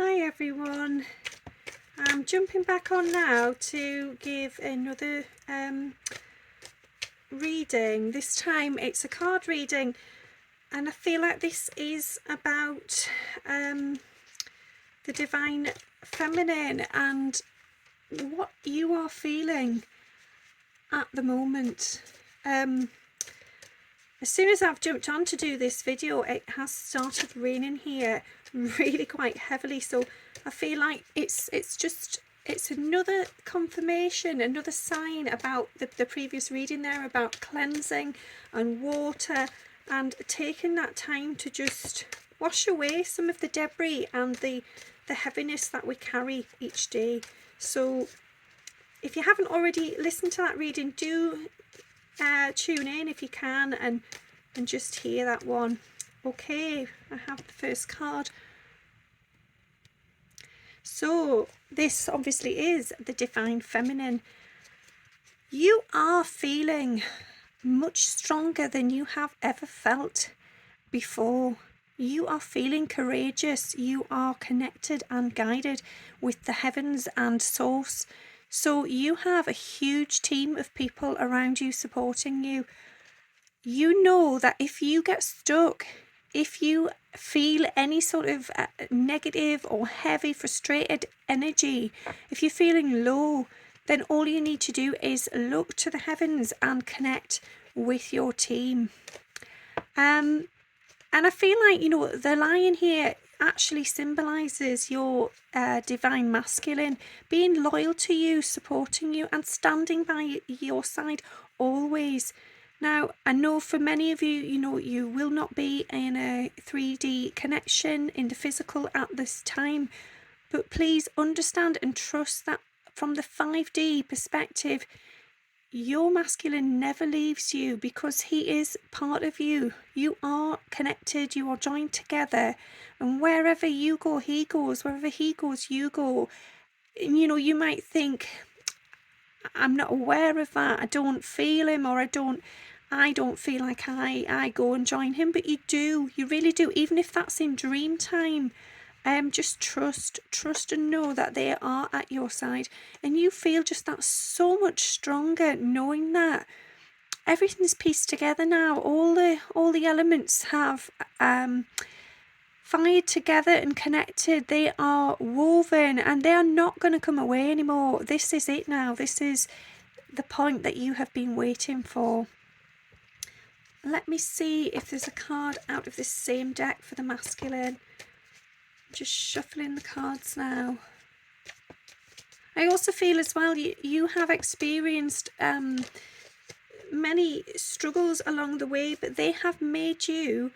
Hi everyone, I'm jumping back on now to give another reading. This time it's a card reading, and I feel like this is about the divine feminine and what you are feeling at the moment. As soon as I've jumped on to do this video, it has started raining here really quite heavily, so I feel like it's another confirmation, another sign about the previous reading there about cleansing and water and taking that time to just wash away some of the debris and the heaviness that we carry each day. So if you haven't already listened to that reading, do tune in if you can and just hear that one. Okay, I have the first card. So this obviously is the divine feminine. You are feeling much stronger than you have ever felt before. You are feeling courageous. You are connected and guided with the heavens and source. So you have a huge team of people around you supporting you. You know that if you get stuck, if you feel any sort of negative or heavy, frustrated energy, if you're feeling low, then all you need to do is look to the heavens and connect with your team. And I feel like, you know, the lion here actually symbolises your divine masculine, being loyal to you, supporting you and standing by your side always. Now, I know for many of you, you know, you will not be in a 3D connection in the physical at this time, but please understand and trust that from the 5D perspective, your masculine never leaves you because he is part of you. You are connected, you are joined together, and wherever you go, he goes. Wherever he goes, you go. And, you know, you might think, I'm not aware of that, I don't feel him, or I don't feel like I go and join him, but you do, you really do, even if that's in dream time. Just trust and know that they are at your side, and you feel just that so much stronger knowing that everything's pieced together now. All the elements have fired together and connected. They are woven and they are not going to come away anymore. This is it now. This is the point that you have been waiting for. Let me see if there's a card out of this same deck for the masculine. Just shuffling the cards now. I also feel as well you have experienced many struggles along the way, but they have made you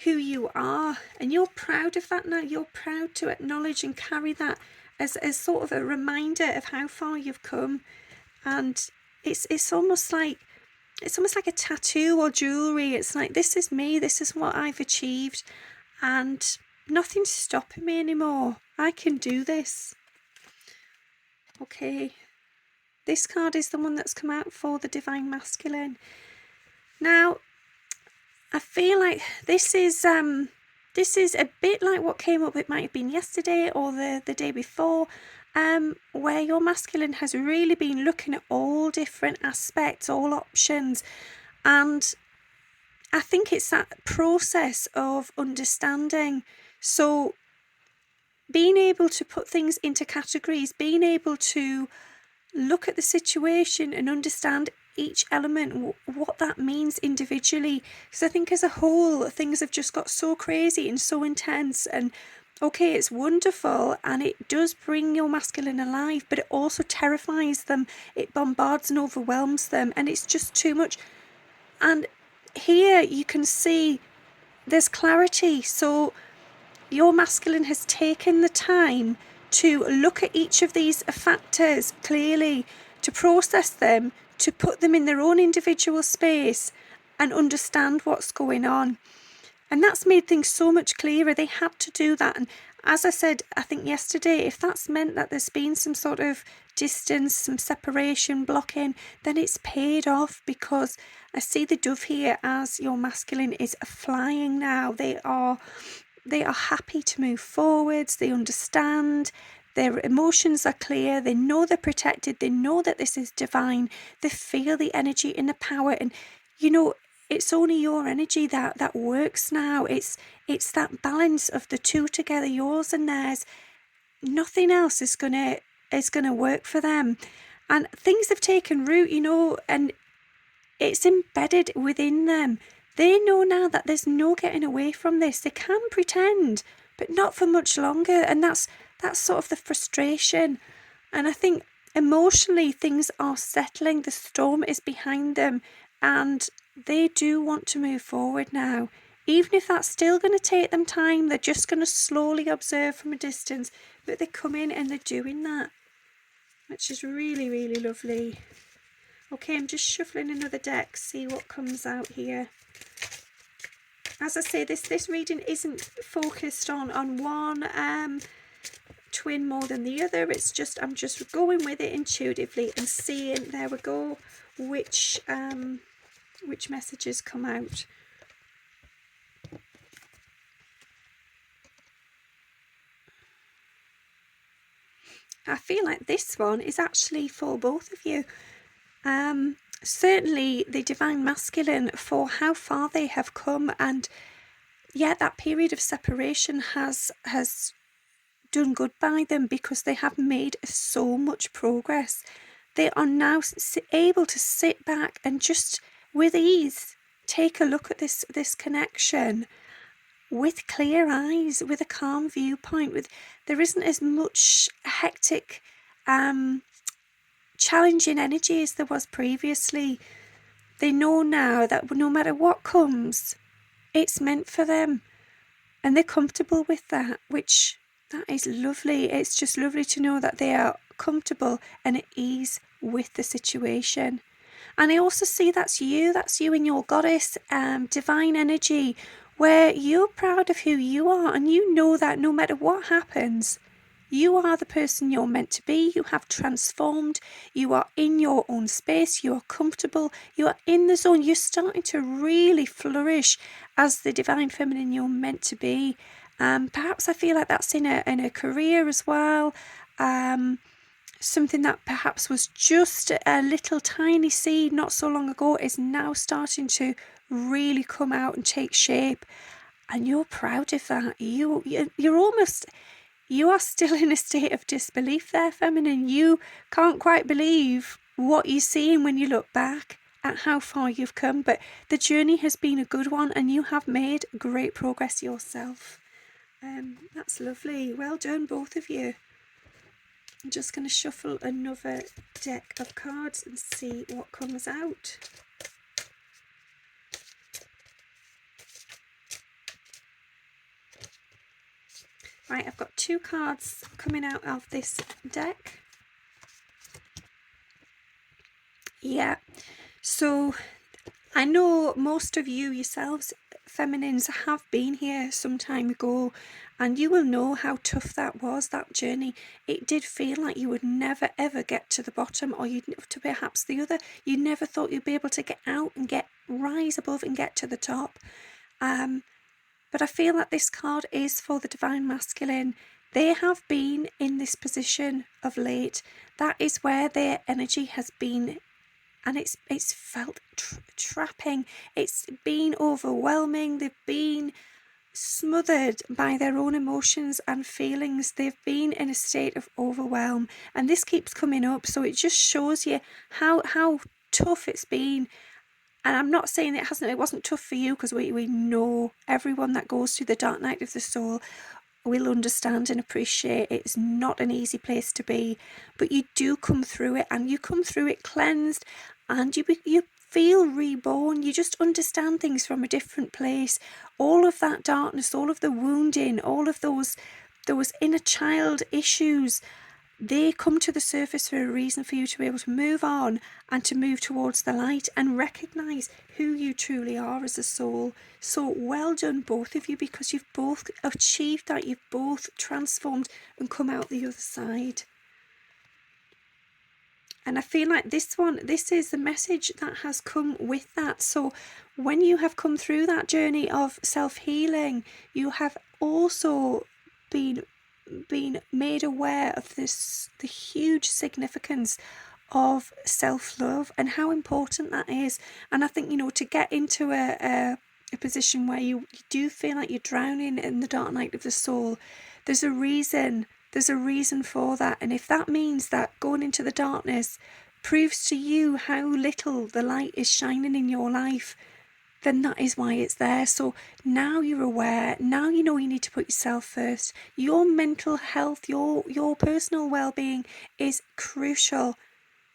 who you are, and you're proud of that now. You're proud to acknowledge and carry that as sort of a reminder of how far you've come. And it's almost like a tattoo or jewelry. It's like, this is me, this is what I've achieved, and nothing's stopping me anymore. I can do this. Okay, this card is the one that's come out for the divine masculine. Now, I feel like this is a bit like what came up. It might have been yesterday or the day before, where your masculine has really been looking at all different aspects, all options, and I think it's that process of understanding. So being able to put things into categories, being able to look at the situation and understand each element, what that means individually. Because I think as a whole, things have just got so crazy and so intense, and okay, it's wonderful and it does bring your masculine alive, but it also terrifies them. It bombards and overwhelms them, and it's just too much. And here you can see there's clarity. So your masculine has taken the time to look at each of these factors clearly, to process them, to put them in their own individual space and understand what's going on. And that's made things so much clearer. They had to do that. And as I said, I think yesterday, if that's meant that there's been some sort of distance, some separation, blocking, then it's paid off, because I see the dove here as your masculine is flying now. They are they are happy to move forwards. They understand. Their emotions are clear. They know they're protected. They know that this is divine. They feel the energy and the power. And, it's only your energy that works now. It's that balance of the two together, yours and theirs. Nothing else is gonna work for them. And things have taken root, and it's embedded within them. They know now that there's no getting away from this. They can pretend, but not for much longer. And that's sort of the frustration. And I think emotionally things are settling. The storm is behind them, and they do want to move forward now. Even if that's still going to take them time, they're just going to slowly observe from a distance. But they come in and they're doing that, which is really, really lovely. Okay, I'm just shuffling another deck, see what comes out here. As I say, this reading isn't focused on one twin more than the other. It's just, I'm just going with it intuitively and seeing, there we go, which messages come out. I feel like this one is actually for both of you. Certainly the divine masculine, for how far they have come, and that period of separation has done good by them, because they have made so much progress. They are now able to sit back and just with ease take a look at this connection with clear eyes, with a calm viewpoint. There isn't as much hectic challenging energy as there was previously. They know now that no matter what comes, it's meant for them, and they're comfortable with that, which that is lovely. It's just lovely to know that they are comfortable and at ease with the situation. And I also see that's you in your goddess divine energy, where you're proud of who you are, and you know that no matter what happens, you are the person you're meant to be. You have transformed. You are in your own space. You are comfortable. You are in the zone. You're starting to really flourish as the divine feminine you're meant to be. Perhaps I feel like that's in a career as well. Something that perhaps was just a little tiny seed not so long ago is now starting to really come out and take shape. And you're proud of that. You are still in a state of disbelief there, feminine. You can't quite believe what you're seeing when you look back at how far you've come. But the journey has been a good one, and you have made great progress yourself. That's lovely. Well done, both of you. I'm just going to shuffle another deck of cards and see what comes out. Right, I've got 2 cards coming out of this deck. Yeah, so I know most of you yourselves, feminines, have been here some time ago, and you will know how tough that was, that journey. It did feel like you would never ever get to the bottom, or to perhaps the other. You never thought you'd be able to get out and rise above and get to the top. But I feel that this card is for the divine masculine. They have been in this position of late. That is where their energy has been, and it's felt trapping. It's been overwhelming. They've been smothered by their own emotions and feelings. They've been in a state of overwhelm, and this keeps coming up. So it just shows you how tough it's been. And I'm not saying it wasn't tough for you, because we know everyone that goes through the dark night of the soul will understand and appreciate it's not an easy place to be. But you do come through it, and you come through it cleansed, and you feel reborn. You just understand things from a different place. All of that darkness, all of the wounding, all of those inner child issues, they come to the surface for a reason, for you to be able to move on and to move towards the light and recognise who you truly are as a soul. So well done, both of you, because you've both achieved that. You've both transformed and come out the other side. And I feel like this is the message that has come with that. So when you have come through that journey of self-healing, you have also been made aware of the huge significance of self-love and how important that is. And I think, to get into a position where you do feel like you're drowning in the dark night of the soul, there's a reason for that. And if that means that going into the darkness proves to you how little the light is shining in your life, then that is why it's there. So now you're aware, now you know you need to put yourself first. Your mental health, your personal well-being is crucial.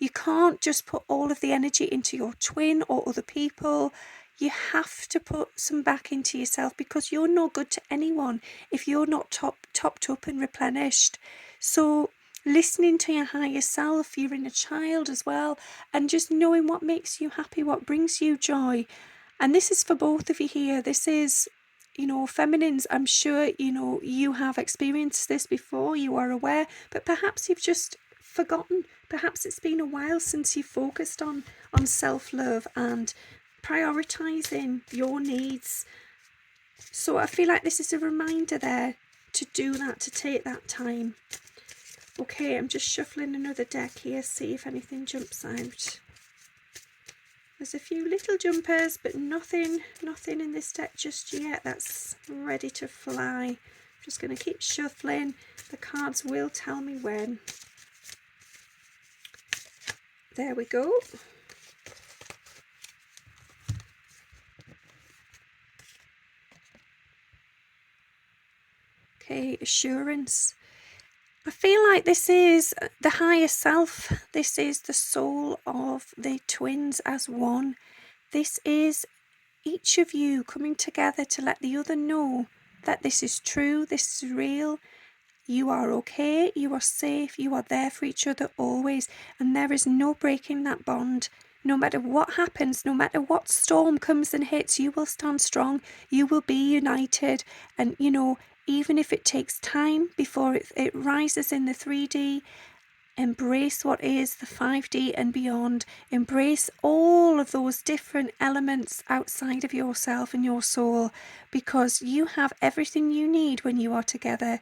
You can't just put all of the energy into your twin or other people. You have to put some back into yourself, because you're no good to anyone if you're not topped up and replenished. So listening to your higher self, your inner child as well, and just knowing what makes you happy, what brings you joy. And this is for both of you here. This is, feminines, I'm sure, you have experienced this before, you are aware, but perhaps you've just forgotten. Perhaps it's been a while since you focused on self-love and prioritizing your needs. So I feel like this is a reminder there to do that, to take that time. Okay, I'm just shuffling another deck here, see if anything jumps out. There's a few little jumpers, but nothing in this deck just yet that's ready to fly. I'm just going to keep shuffling. The cards will tell me when. There we go. Okay, assurance. I feel like this is the higher self. This is the soul of the twins as one. This is each of you coming together to let the other know that this is true, this is real. You are okay, you are safe, you are there for each other always, and there is no breaking that bond. No matter what happens, no matter what storm comes and hits, you will stand strong, you will be united. And even if it takes time before it rises in the 3D, embrace what is the 5D and beyond. Embrace all of those different elements outside of yourself and your soul, because you have everything you need when you are together.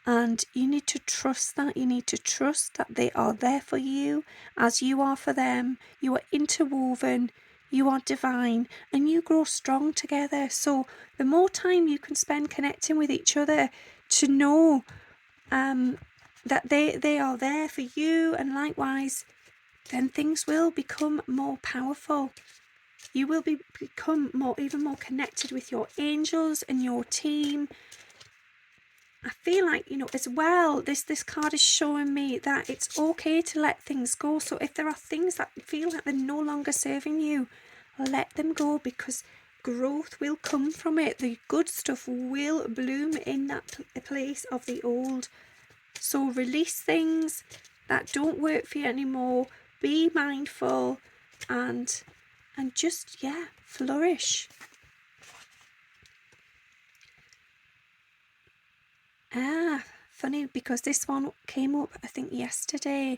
And you need to trust that. You need to trust that they are there for you as you are for them. You are interwoven, you are divine, and you grow strong together. So the more time you can spend connecting with each other, to know that they are there for you, and likewise, then things will become more powerful. You will become even more connected with your angels and your team. I feel like, as well, this card is showing me that it's okay to let things go. So if there are things that feel like they're no longer serving you, let them go, because growth will come from it. The good stuff will bloom in that place of the old. So release things that don't work for you anymore. Be mindful and just, flourish. Funny, because this one came up, I think, yesterday.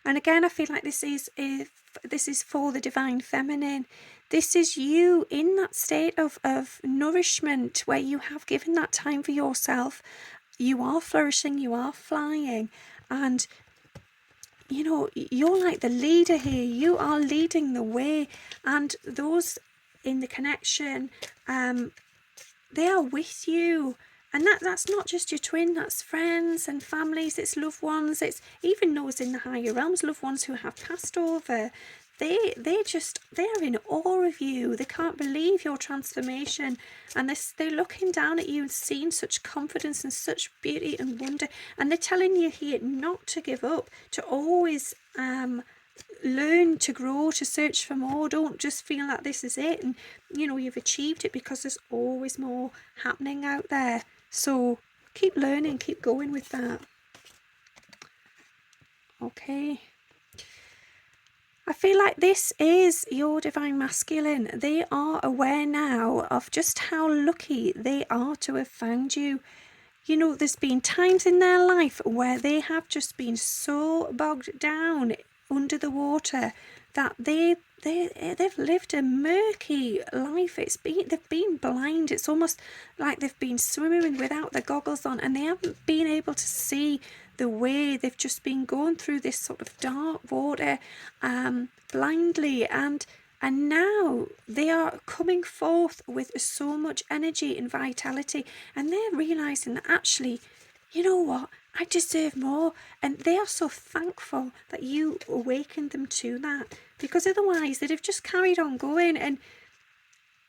And again, I feel like this is for the divine feminine. This is you in that state of nourishment, where you have given that time for yourself. You are flourishing, you are flying, and you're like the leader here. You are leading the way, and those in the connection, they are with you. And that's not just your twin, that's friends and families, it's loved ones, it's even those in the higher realms, loved ones who have passed over. They're in awe of you. They can't believe your transformation, and they're looking down at you and seeing such confidence and such beauty and wonder. And they're telling you here not to give up, to always learn, to grow, to search for more. Don't just feel like this is it and you've achieved it, because there's always more happening out there. So keep learning, keep going with that. Okay. I feel like this is your divine masculine. They are aware now of just how lucky they are to have found you. There's been times in their life where they have just been so bogged down under the water, that they've lived a murky life. They've been blind. It's almost like they've been swimming without their goggles on, and they haven't been able to see the way. They've just been going through this sort of dark water blindly, and now they are coming forth with so much energy and vitality, and they're realizing that actually, you know what, I deserve more. And they are so thankful that you awakened them to that, because otherwise they'd have just carried on going. And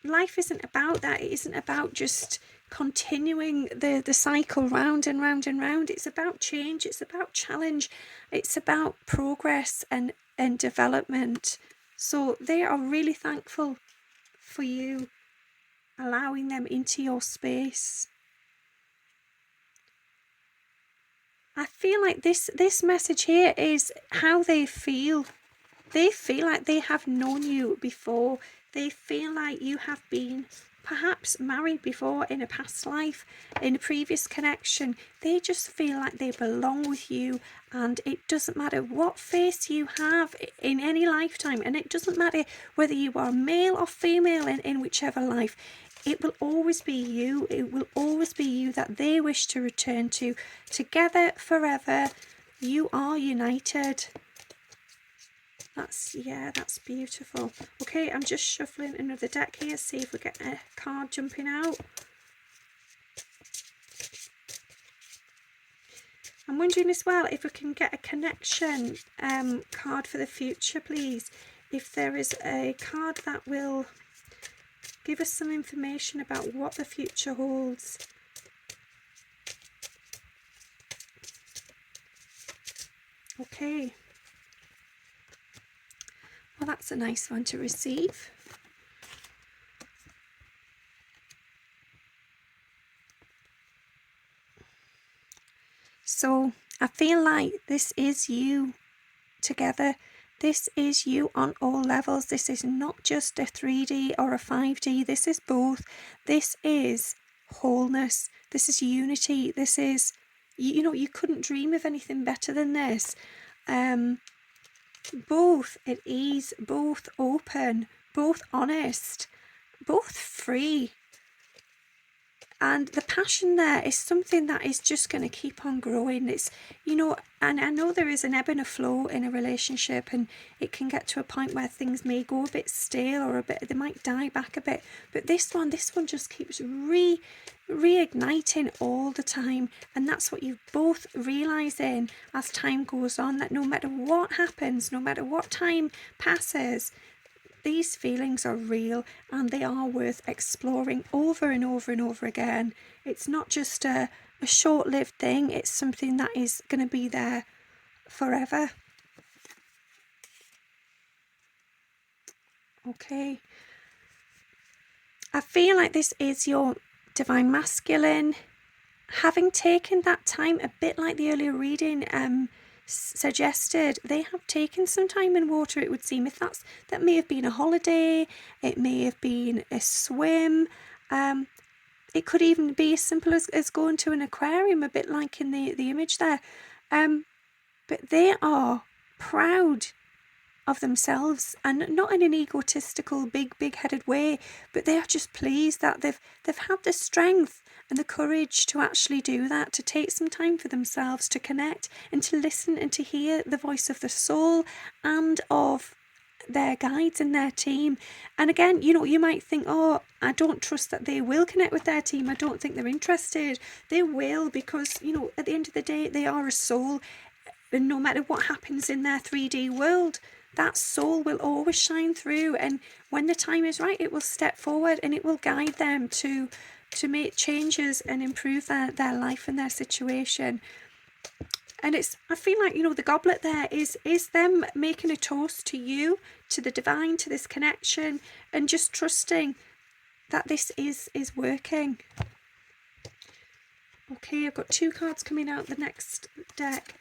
life isn't about that. It isn't about just continuing the cycle round and round and round. It's about change. It's about challenge. It's about progress and development. So they are really thankful for you allowing them into your space. I feel like this message here is how they feel. They feel like they have known you before. They feel like you have been perhaps married before in a past life, in a previous connection. They just feel like they belong with you, and it doesn't matter what face you have in any lifetime, and it doesn't matter whether you are male or female in whichever life. It will always be you. It will always be you that they wish to return to. Together forever, you are united. That's beautiful. Okay, I'm just shuffling another deck here, see if we get a card jumping out. I'm wondering as well if we can get a connection card for the future, please. If there is a card that will give us some information about what the future holds. Okay. Well, that's a nice one to receive. So I feel like this is you together. This is you on all levels. This is not just a 3D or a 5D. This is both. This is wholeness. This is unity. This is, you know, you couldn't dream of anything better than this. Both at ease, both open, both honest, both free. And the passion there is something that is just going to keep on growing. It's, you know, and I know there is an ebb and a flow in a relationship, and it can get to a point where things may go a bit stale or they might die back a bit. But this one just keeps reigniting all the time. And that's what you're both realising as time goes on, that no matter what happens, no matter what time passes, these feelings are real, and they are worth exploring over and over and over again. It's not just a short-lived thing. It's something that is going to be there forever. Okay. I feel like this is your divine masculine. Having taken that time, a bit like the earlier reading suggested, they have taken some time in water, it would seem. If that may have been a holiday, it may have been a swim, it could even be as simple as going to an aquarium, a bit like in the image there. But they are proud of themselves, and not in an egotistical big-headed way, but they are just pleased that they've had the strength and the courage to actually do that, to take some time for themselves, to connect and to listen and to hear the voice of the soul and of their guides and their team. And again, you know, you might think, oh, I don't trust that they will connect with their team. I don't think they're interested. They will, because, you know, at the end of the day, they are a soul. And no matter what happens in their 3D world, that soul will always shine through. And when the time is right, it will step forward and it will guide them to make changes and improve their life and their situation. And I feel like, you know, the goblet there is them making a toast to you, to the divine, to this connection, and just trusting that this is working. Okay, I've got 2 cards coming out the next deck.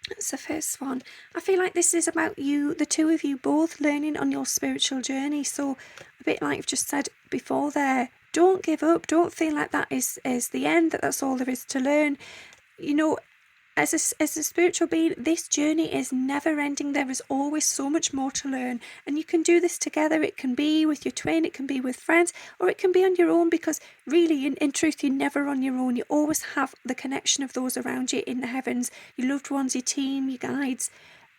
That's the first one. I feel like this is about you, the two of you both learning on your spiritual journey. So a bit like I've just said before there, don't give up. Don't feel like that is the end, that's all there is to learn. You know, as a spiritual being, this journey is never ending. There is always so much more to learn, and you can do this together. It can be with your twin, it can be with friends, or it can be on your own, because really, in truth, you're never on your own. You always have the connection of those around you in the heavens, your loved ones, your team, your guides,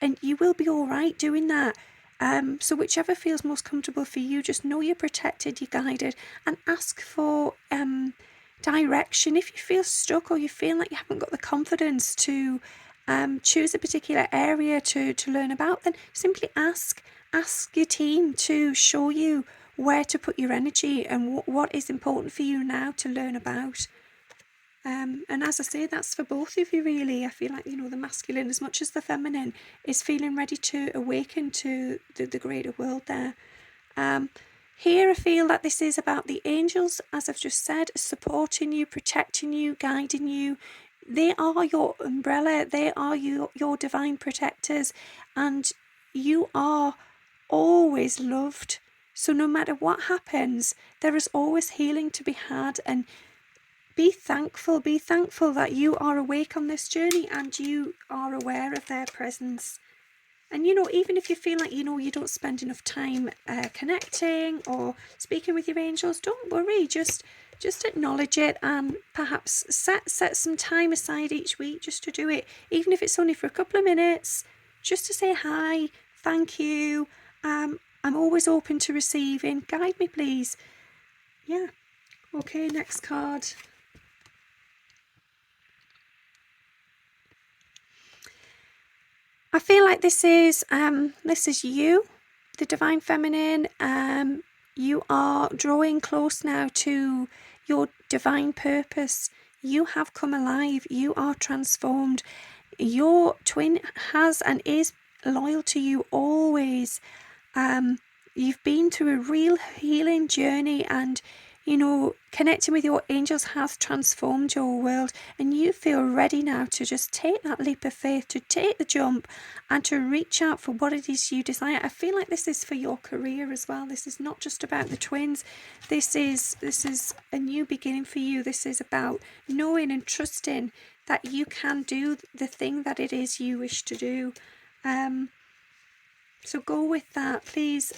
and you will be all right doing that. So whichever feels most comfortable for you, just know you're protected, you're guided, and ask for direction. If you feel stuck, or you feel like you haven't got the confidence to choose a particular area to learn about, then simply ask your team to show you where to put your energy and what is important for you now to learn about. And as I say, that's for both of you, really. I feel like, the masculine as much as the feminine is feeling ready to awaken to the greater world there. Here I feel that this is about the angels, as I've just said, supporting you, protecting you, guiding you. They are your umbrella, they are your divine protectors, and you are always loved. So no matter what happens, there is always healing to be had, and be thankful that you are awake on this journey and you are aware of their presence. And even if you feel like you don't spend enough time connecting or speaking with your angels, don't worry, just acknowledge it, and perhaps set some time aside each week just to do it, even if it's only for a couple of minutes, just to say hi, thank you, I'm always open to receiving, guide me please. Yeah. Okay, next card. I feel like this is you, the divine feminine. You are drawing close now to your divine purpose. You have come alive. You are transformed. Your twin has and is loyal to you always. You've been through a real healing journey, and connecting with your angels has transformed your world, and you feel ready now to just take that leap of faith, to take the jump, and to reach out for what it is you desire. I feel like this is for your career as well. This is not just about the twins. This is a new beginning for you. This is about knowing and trusting that you can do the thing that it is you wish to do. So go with that, please.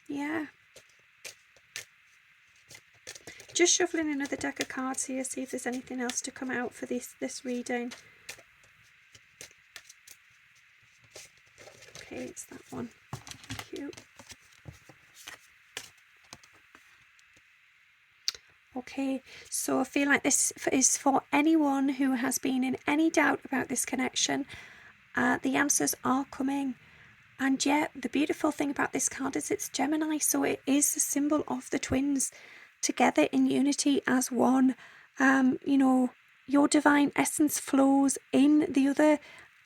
Yeah. Just shuffling another deck of cards here, see if there's anything else to come out for this reading. Okay, it's that one. Thank you. Okay, so I feel like this is for anyone who has been in any doubt about this connection. The answers are coming. And yet, the beautiful thing about this card is it's Gemini, so it is a symbol of the twins together in unity as one. Your divine essence flows in the other,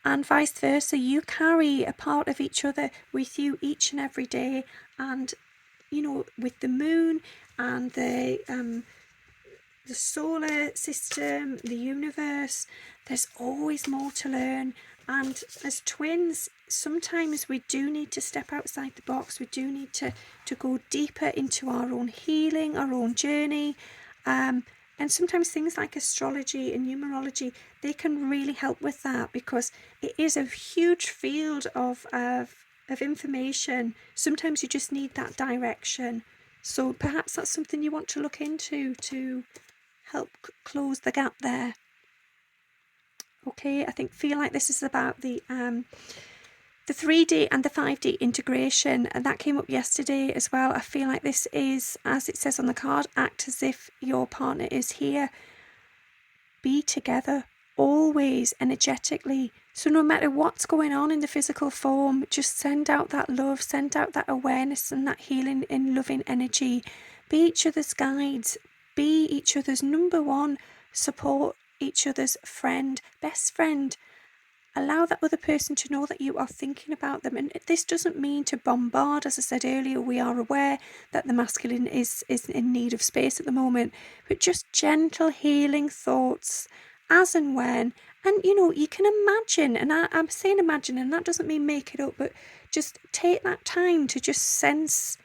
and vice versa. You carry a part of each other with you each and every day. And with the moon and the solar system, the universe, there's always more to learn. And as twins, sometimes we do need to step outside the box. We do need to go deeper into our own healing, our own journey. And sometimes things like astrology and numerology, they can really help with that, because it is a huge field of information. Sometimes you just need that direction. So perhaps that's something you want to look into to help close the gap there. Okay, feel like this is about the 3D and the 5D integration, and that came up yesterday as well. I feel like this is, as it says on the card, act as if your partner is here. Be together always energetically. So no matter what's going on in the physical form, just send out that love, send out that awareness and that healing and loving energy. Be each other's guides, be each other's number one support, each other's friend, best friend. Allow that other person to know that you are thinking about them. And this doesn't mean to bombard. As I said earlier, we are aware that the masculine is in need of space at the moment, but just gentle healing thoughts as and when. And you can imagine, and I'm saying imagine, and that doesn't mean make it up, but just take that time to just sense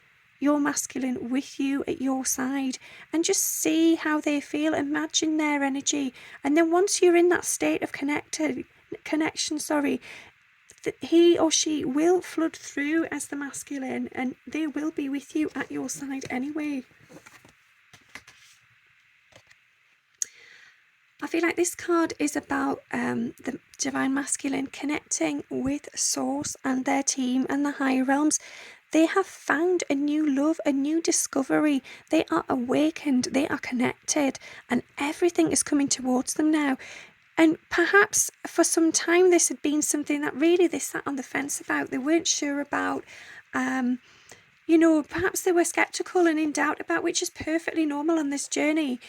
your masculine with you at your side, and just see how they feel. Imagine their energy, and then once you're in that state of connection, he or she will flood through as the masculine, and they will be with you at your side anyway. I feel like this card is about the divine masculine connecting with source and their team and the higher realms. They have found a new love, a new discovery. They are awakened, they are connected, and everything is coming towards them now. And perhaps for some time this had been something that really they sat on the fence about. They weren't sure about. Perhaps they were skeptical and in doubt about, which is perfectly normal on this journey.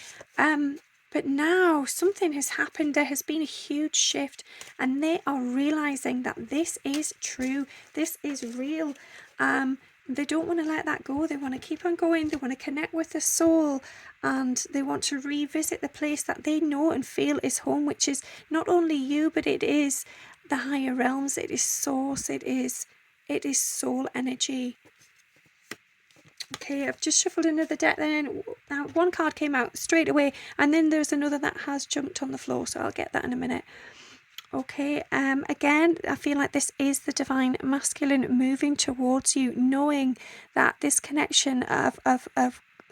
But now something has happened. There has been a huge shift, and they are realizing that this is true. This is real. They don't want to let that go. They want to keep on going. They want to connect with the soul, and they want to revisit the place that they know and feel is home, which is not only you, but it is the higher realms. It is source. It is soul energy. Okay, I've just shuffled another deck then. One card came out straight away, and then there's another that has jumped on the floor, so I'll get that in a minute. Okay, again, I feel like this is the divine masculine moving towards you, knowing that this connection of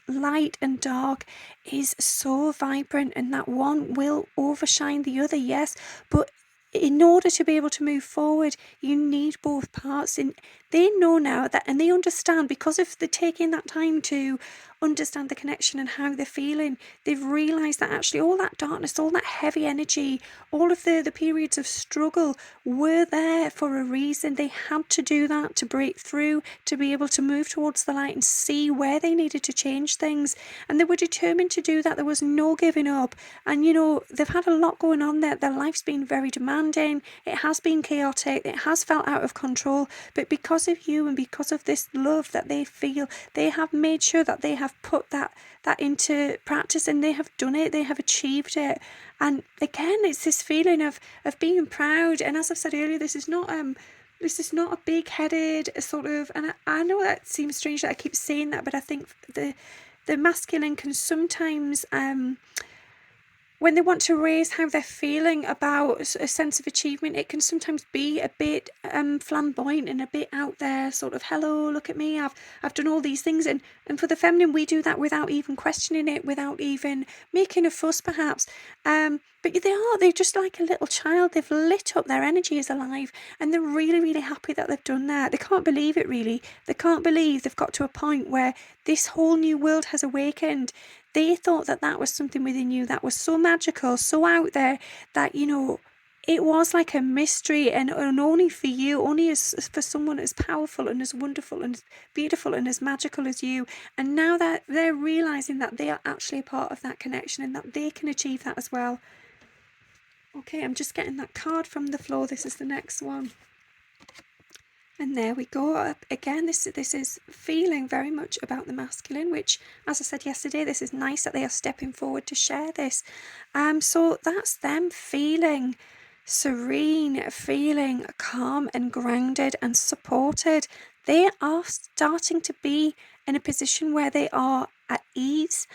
light and dark is so vibrant, and that one will overshine the other, yes, but in order to be able to move forward, you need both parts. And they know now that, and they understand, because if they're taking that time to understand the connection and how they're feeling, they've realised that actually all that darkness, all that heavy energy, all of the periods of struggle were there for a reason. They had to do that to break through, to be able to move towards the light and see where they needed to change things. And they were determined to do that. There was no giving up. And they've had a lot going on there. Their life's been very demanding. It has been chaotic. It has felt out of control. But because of you and because of this love that they feel, they have made sure that they have put that into practice, and they have done it. They have achieved it. And again, it's this feeling of being proud. And as I've said earlier, this is not a big-headed sort of, and I know that seems strange that I keep saying that, but I think the masculine can sometimes when they want to raise how they're feeling about a sense of achievement, it can sometimes be a bit flamboyant and a bit out there, sort of, hello, look at me, I've done all these things. And for the feminine, we do that without even questioning it, without even making a fuss, perhaps. But they're just like a little child. They've lit up, their energy is alive, and they're really, really happy that they've done that. They can't believe it, really. They can't believe they've got to a point where this whole new world has awakened. They thought that was something within you that was so magical, so out there, that, it was like a mystery, and only for you, only as for someone as powerful and as wonderful and as beautiful and as magical as you. And now that they're realising that they are actually a part of that connection and that they can achieve that as well. Okay, I'm just getting that card from the floor. This is the next one. And there we go. Again, this is feeling very much about the masculine, which, as I said yesterday, this is nice that they are stepping forward to share this. So that's them feeling serene, feeling calm and grounded and supported. They are starting to be in a position where they are at ease,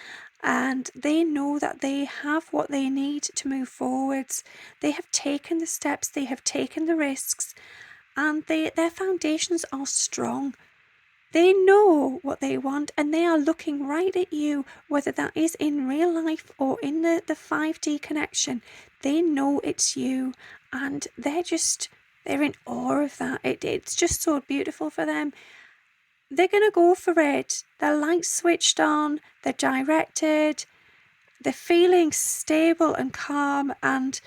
and they know that they have what they need to move forwards. They have taken the steps, they have taken the risks, and their foundations are strong. They know what they want, and they are looking right at you, whether that is in real life or in the 5D connection. They know it's you, and they're in awe of that. It's just so beautiful for them. They're going to go for it. Their lights switched on, they're directed, they're feeling stable and calm, and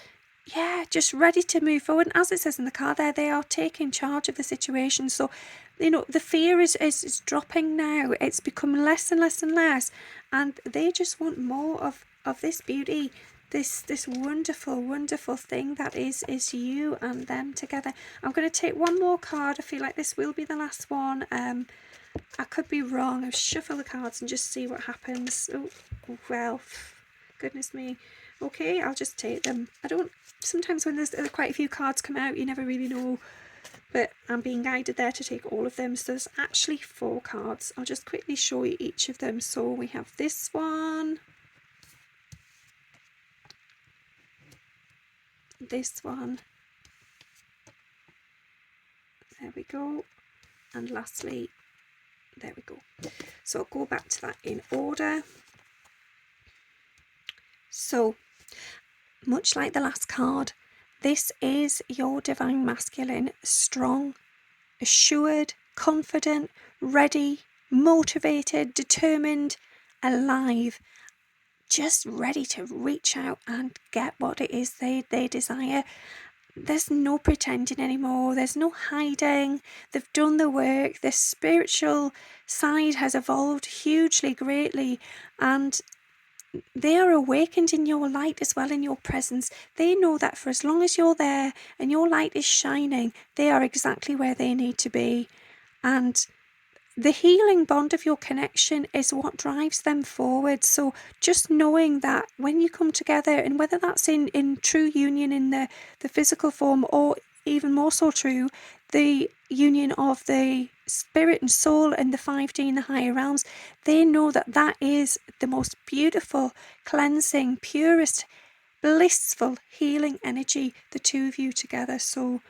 just ready to move forward. And as it says in the card there, they are taking charge of the situation. So, the fear is dropping now. It's become less and less and less. And they just want more of this beauty, this wonderful, wonderful thing that is you and them together. I'm going to take one more card. I feel like this will be the last one. I could be wrong. I'll shuffle the cards and just see what happens. Oh, well, goodness me. Okay, I'll just take them. Sometimes when there's quite a few cards come out, you never really know but I'm being guided there to take all of them. So there's actually 4 cards. I'll just quickly show you each of them. So we have this one, this one, there we go, and lastly, there we go. So I'll go back to that in order. So much like the last card, this is your divine masculine, strong, assured, confident, ready, motivated, determined, alive, just ready to reach out and get what it is they desire. There's no pretending anymore. There's no hiding. They've done the work. Their spiritual side has evolved hugely, greatly, and they are awakened in your light as well, in your presence. They know that for as long as you're there and your light is shining, they are exactly where they need to be. And the healing bond of your connection is what drives them forward. So just knowing that when you come together, and whether that's in true union in the physical form, or even more so true, the union of the spirit and soul and the 5D in the higher realms, they know that that is the most beautiful, cleansing, purest, blissful, healing energy, the two of you together. So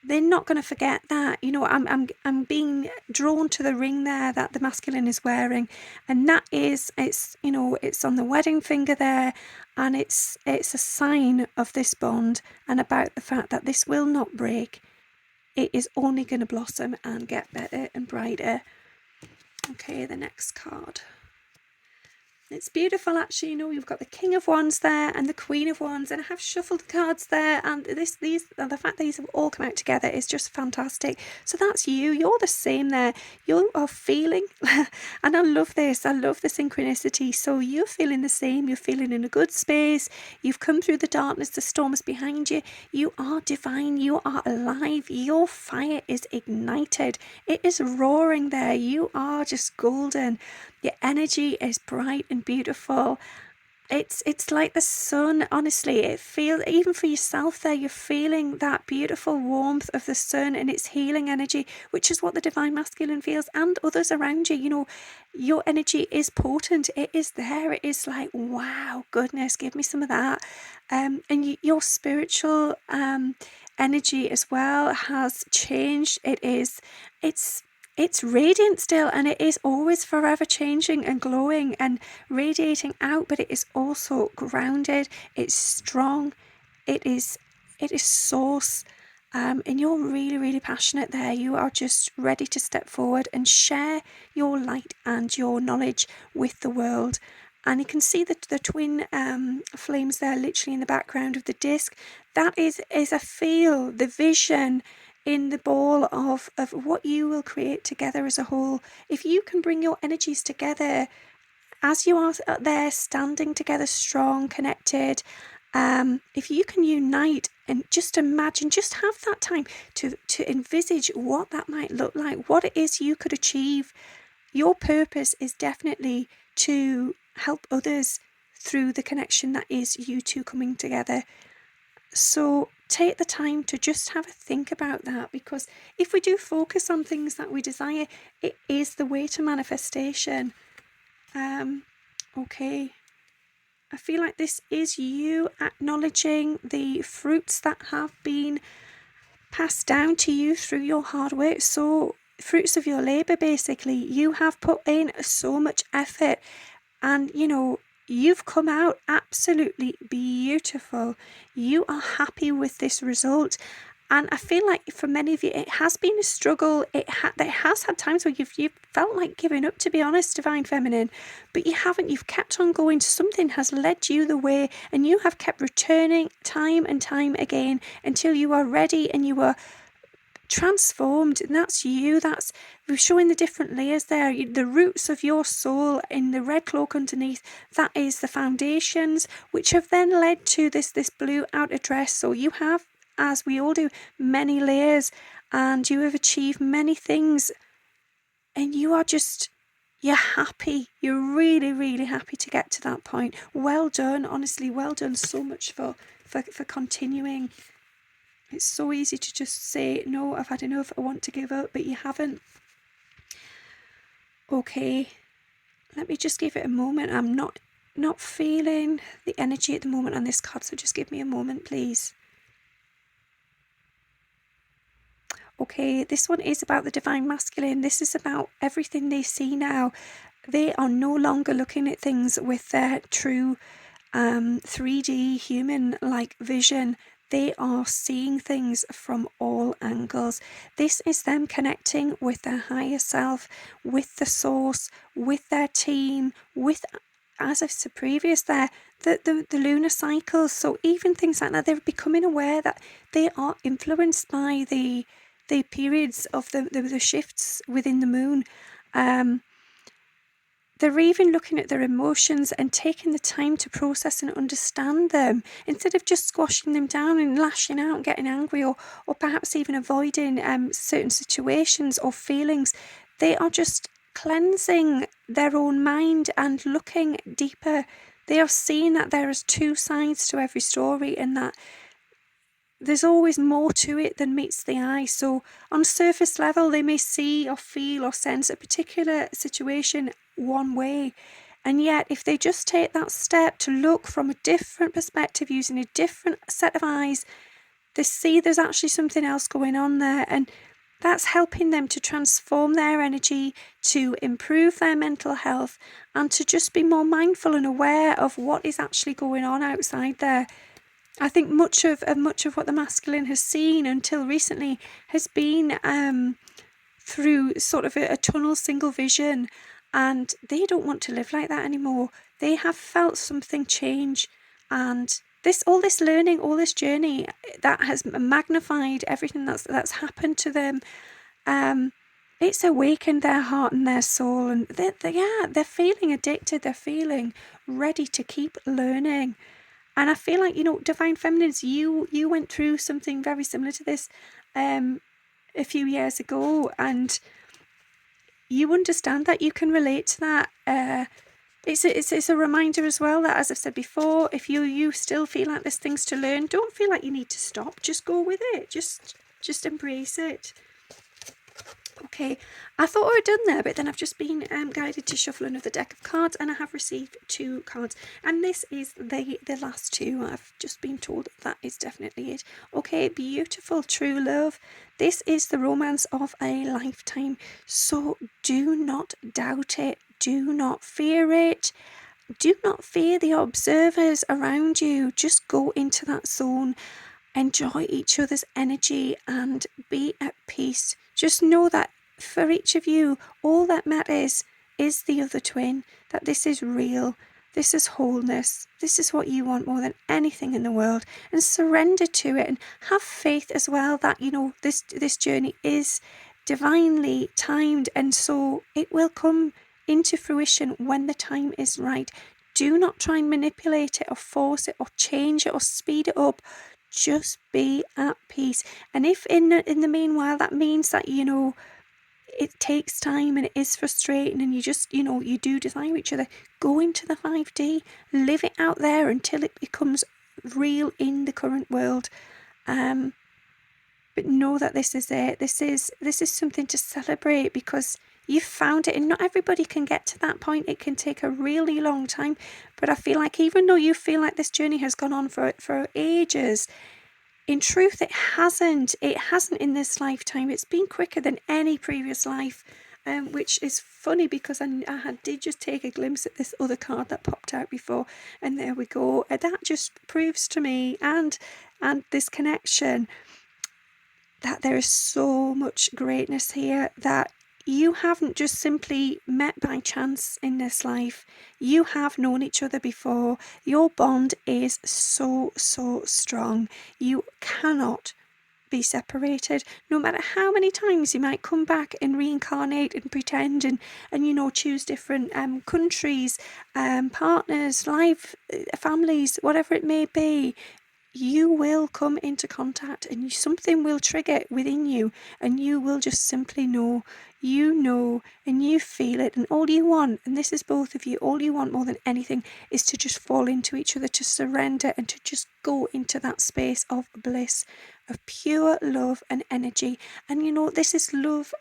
they're not going to forget that. You know, I'm being drawn to the ring there that the masculine is wearing, and that is, it's, you know, it's on the wedding finger there, and it's a sign of this bond and about the fact that this will not break. It is only going to blossom and get better and brighter. Okay, the next card. It's beautiful, actually. You know, you've got the King of Wands there and the Queen of Wands, and I have shuffled the cards there, and the fact that these have all come out together is just fantastic. So that's you. You're the same there. You are feeling, and I love this. I love the synchronicity. So you're feeling the same. You're feeling in a good space. You've come through the darkness. The storm is behind you. You are divine. You are alive. Your fire is ignited. It is roaring there. You are just golden. Your energy is bright and beautiful. It's like the sun, honestly. It feels, even for yourself there, you're feeling that beautiful warmth of the sun and its healing energy, which is what the divine masculine feels, and others around you. You know, your energy is potent. It is there. It is like, wow, goodness, give me some of that. And your spiritual energy as well has changed. It's radiant still, and it is always forever changing and glowing and radiating out, but it is also grounded. It's strong. It is source. And you're really, really passionate there. You are just ready to step forward and share your light and your knowledge with the world. And you can see the twin flames there, literally in the background of the disc. That is a feel, the vision in the ball of what you will create together as a whole. If you can bring your energies together as you are there standing together, strong, connected, if you can unite and just imagine, just have that time to envisage what that might look like, what it is you could achieve. Your purpose is definitely to help others through the connection that is you two coming together. So take the time to just have a think about that, because if we do focus on things that we desire, it is the way to manifestation. Okay, I feel like this is you acknowledging the fruits that have been passed down to you through your hard work. So fruits of your labor, basically. You have put in so much effort, and you know, you've come out absolutely beautiful. You are happy with this result. And I feel like for many of you, it has been a struggle. It has had times where you've felt like giving up, to be honest, Divine Feminine. But you haven't. You've kept on going. Something has led you the way, and you have kept returning time and time again until you are ready and you are transformed. And that's you. We're showing the different layers there. The roots of your soul in the red cloak underneath, that is the foundations, which have then led to this blue outer dress. So you have, as we all do, many layers, and you have achieved many things, and you're happy. You're really, really happy to get to that point. Well done, honestly, well done so much for continuing. It's so easy to just say, no, I've had enough, I want to give up, but you haven't. Okay, let me just give it a moment. I'm not feeling the energy at the moment on this card, so just give me a moment, please. Okay, this one is about the divine masculine. This is about everything they see now. They are no longer looking at things with their true 3D human-like vision. They are seeing things from all angles. This is them connecting with their higher self, with the source, with their team, with, as I've said previous there, the lunar cycles. So even things like that, they're becoming aware that they are influenced by the periods of the shifts within the moon. They're even looking at their emotions and taking the time to process and understand them, instead of just squashing them down and lashing out and getting angry, or perhaps even avoiding certain situations or feelings. They are just cleansing their own mind and looking deeper. They are seeing that there is two sides to every story, and that there's always more to it than meets the eye. So on surface level, they may see or feel or sense a particular situation one way, and yet if they just take that step to look from a different perspective, using a different set of eyes, they see there's actually something else going on there, and that's helping them to transform their energy, to improve their mental health, and to just be more mindful and aware of what is actually going on outside there. I think much of what the masculine has seen until recently has been through sort of a tunnel single vision, and they don't want to live like that anymore. They have felt something change, and all this learning, all this journey that has magnified everything that's happened to them. It's awakened their heart and their soul, and they're feeling addicted. They're feeling ready to keep learning. And I feel like, Divine Feminines, you went through something very similar to this a few years ago, and you understand that, you can relate to that. It's a reminder as well that, as I've said before, if you still feel like there's things to learn, don't feel like you need to stop. Just go with it. Just embrace it. Okay, I thought I had done there, but then I've just been guided to shuffle another deck of cards, and I have received 2 cards, and this is the last 2. I've just been told that is definitely it. Okay, beautiful, true love. This is the romance of a lifetime, so do not doubt it. Do not fear it. Do not fear the observers around you. Just go into that zone. Enjoy each other's energy and be at peace. Just know that for each of you, all that matters is the other twin, that this is real, this is wholeness, this is what you want more than anything in the world, and surrender to it, and have faith as well that, this journey is divinely timed, and so it will come into fruition when the time is right. Do not try and manipulate it or force it or change it or speed it up. Just be at peace. And if in the meanwhile that means that it takes time and it is frustrating, and you just you do desire each other, go into the 5D, live it out there until it becomes real in the current world. But know that this is it. This is something to celebrate, because you've found it, and not everybody can get to that point. It can take a really long time, but I feel like even though you feel like this journey has gone on for ages, in truth it hasn't in this lifetime. It's been quicker than any previous life, which is funny, because I did just take a glimpse at this other card that popped out before, and there we go. That just proves to me, and this connection, that there is so much greatness here, that you haven't just simply met by chance in this life. You have known each other before. Your bond is so, so strong. You cannot be separated, no matter how many times you might come back and reincarnate and pretend and choose different countries, partners, life, families, whatever it may be. you will come into contact and something will trigger within you, and you will just simply know, and you feel it. And all you want, and this is both of you, all you want more than anything is to just fall into each other, to surrender and to just go into that space of bliss, of pure love and energy. And this is love,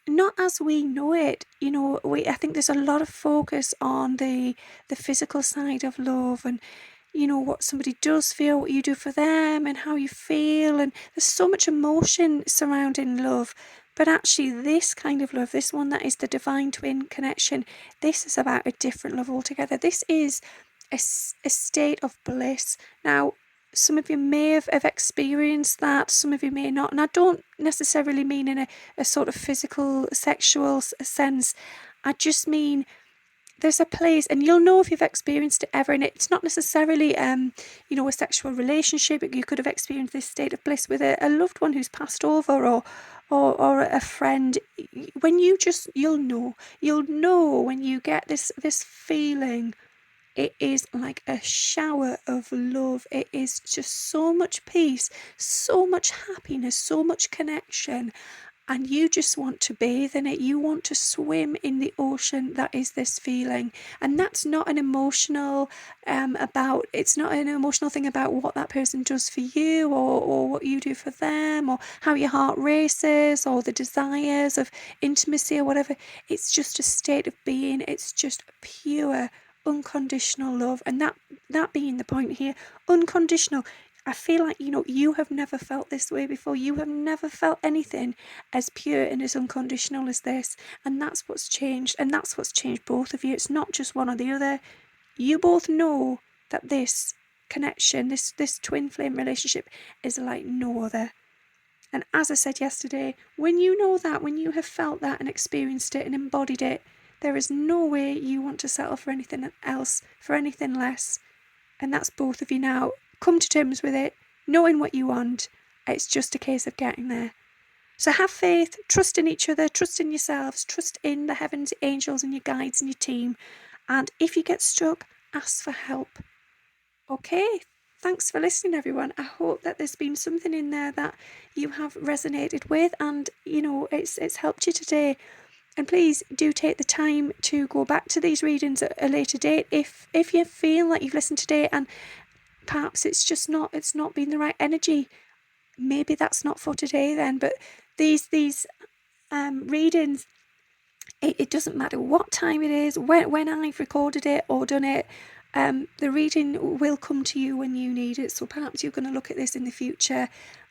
not as we know it. I think there's a lot of focus on the physical side of love, and what somebody does feel, what you do for them, and how you feel. And there's so much emotion surrounding love. But actually, this kind of love, this one that is the divine twin connection, this is about a different love altogether. This is a state of bliss. Now, some of you may have experienced that, some of you may not. And I don't necessarily mean in a sort of physical, sexual sense. I just mean there's a place, and you'll know if you've experienced it ever, and it's not necessarily a sexual relationship. You could have experienced this state of bliss with a loved one who's passed over, or a friend. When you'll know when you get this feeling. It is like a shower of love. It is just so much peace, so much happiness, so much connection. And you just want to bathe in it. You want to swim in the ocean that is this feeling. And that's not an emotional it's not an emotional thing about what that person does for you, or what you do for them, or how your heart races, or the desires of intimacy or whatever. It's just a state of being. It's just pure unconditional love. And that being the point here, unconditional. I feel like you have never felt this way before. You have never felt anything as pure and as unconditional as this. And that's what's changed. And that's what's changed both of you. It's not just one or the other. You both know that this connection, this twin flame relationship, is like no other. And as I said yesterday, when you know that, when you have felt that and experienced it and embodied it, there is no way you want to settle for anything else, for anything less. And that's both of you now. Come to terms with it, knowing what you want. It's just a case of getting there. So have faith, trust in each other, trust in yourselves, trust in the heavens, angels and your guides and your team. And if you get stuck, ask for help. Okay, thanks for listening, everyone. I hope that there's been something in there that you have resonated with, and it's helped you today. And please do take the time to go back to these readings at a later date if you feel like you've listened today and perhaps it's not been the right energy. Maybe that's not for today then. But these readings, it doesn't matter what time it is, when I've recorded it or done it, the reading will come to you when you need it. So perhaps you're going to look at this in the future,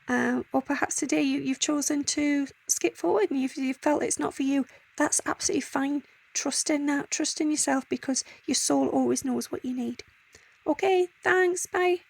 or perhaps today you've chosen to skip forward and you've felt it's not for you. That's absolutely fine. Trust in that. Trust in yourself, because your soul always knows what you need. Okay, thanks. Bye.